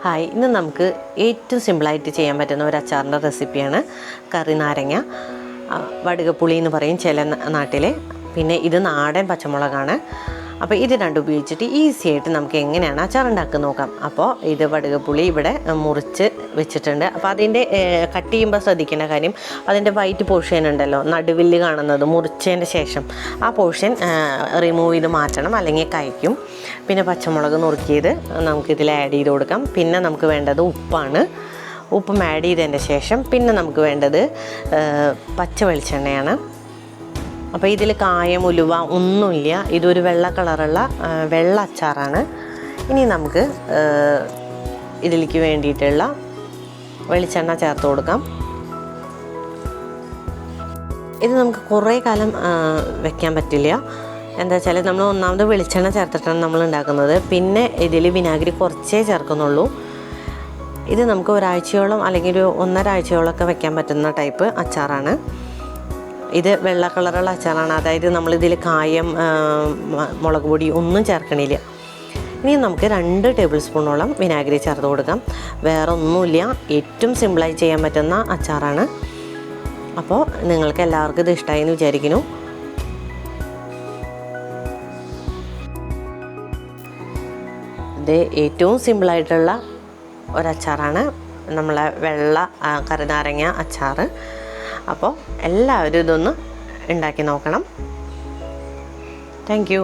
Hi, ഇന്ന് നമുക്ക് ഏറ്റവും സിമ്പിളായിട്ട് ചെയ്യാൻ പറ്റുന്ന ഒരു അച്ചാറിൻ്റെ റെസിപ്പിയാണ് കറി നാരങ്ങ. വടുകപ്പുളി എന്ന് പറയും ചില നാട്ടിൽ. പിന്നെ ഇത് നാടൻ പച്ചമുളകാണ്. അപ്പോൾ ഇത് രണ്ടും ഉപയോഗിച്ചിട്ട് ഈസി ആയിട്ട് നമുക്ക് എങ്ങനെയാണ് അച്ചാർ ഉണ്ടാക്കുന്നത് നോക്കാം. അപ്പോൾ ഇത് വടുകപ്പുളി ഇവിടെ മുറിച്ച് വെച്ചിട്ടുണ്ട്. അപ്പോൾ അതിൻ്റെ കട്ട് ചെയ്യുമ്പോൾ ശ്രദ്ധിക്കേണ്ട കാര്യം, അതിൻ്റെ വൈറ്റ് പോർഷൻ ഉണ്ടല്ലോ, നടുവിൽ കാണുന്നത്, മുറിച്ചതിൻ്റെ ശേഷം ആ പോർഷൻ റിമൂവ് ചെയ്ത് മാറ്റണം, അല്ലെങ്കിൽ കഴിക്കും. പിന്നെ പച്ചമുളക് നുറുക്കിയത് നമുക്കിതിൽ ആഡ് ചെയ്ത് കൊടുക്കാം. പിന്നെ നമുക്ക് വേണ്ടത് ഉപ്പാണ്. ഉപ്പും ആഡ് ചെയ്തതിൻ്റെ ശേഷം പിന്നെ നമുക്ക് വേണ്ടത് പച്ച വെളിച്ചെണ്ണയാണ്. അപ്പോൾ ഇതിൽ കായം, ഉലുവ ഒന്നുമില്ല. ഇതൊരു വെള്ള കളറുള്ള വെള്ള അച്ചാറാണ്. ഇനി നമുക്ക് ഇതിലേക്ക് വേണ്ടിയിട്ടുള്ള വെളിച്ചെണ്ണ ചേർത്ത് കൊടുക്കാം. ഇത് നമുക്ക് കുറേ കാലം വെക്കാൻ പറ്റില്ല. എന്താ വെച്ചാൽ നമ്മൾ ഒന്നാമത് വെളിച്ചെണ്ണ ചേർത്തിട്ടാണ് നമ്മൾ ഉണ്ടാക്കുന്നത്. പിന്നെ ഇതിൽ വിനാഗിരി കുറച്ചേ ചേർക്കുന്നുള്ളൂ. ഇത് നമുക്ക് ഒരാഴ്ചയോളം അല്ലെങ്കിൽ ഒരു 1.5 ആഴ്ചയോളമൊക്കെ വെക്കാൻ പറ്റുന്ന ടൈപ്പ് അച്ചാറാണ്. ഇത് വെള്ള കളറുള്ള അച്ചാറാണ്. അതായത് നമ്മളിതിൽ കായം, മുളക് പൊടി ഒന്നും ചേർക്കണില്ല. ഇനി നമുക്ക് 2 ടേബിൾ സ്പൂണോളം വിനാഗിരി ചേർത്ത് കൊടുക്കാം. വേറെ ഒന്നുമില്ല, ഏറ്റവും സിമ്പിളായി ചെയ്യാൻ പറ്റുന്ന അച്ചാറാണ്. അപ്പോൾ നിങ്ങൾക്ക് എല്ലാവർക്കും ഇത് ഇഷ്ടമായി എന്ന് വിചാരിക്കുന്നു. ഇത് ഏറ്റവും സിമ്പിളായിട്ടുള്ള ഒരച്ചാറാണ് നമ്മളെ വെള്ള കറിനാരങ്ങ അച്ചാർ. അപ്പോൾ എല്ലാവരും ഇതൊന്ന് ഉണ്ടാക്കി നോക്കണം. Thank you.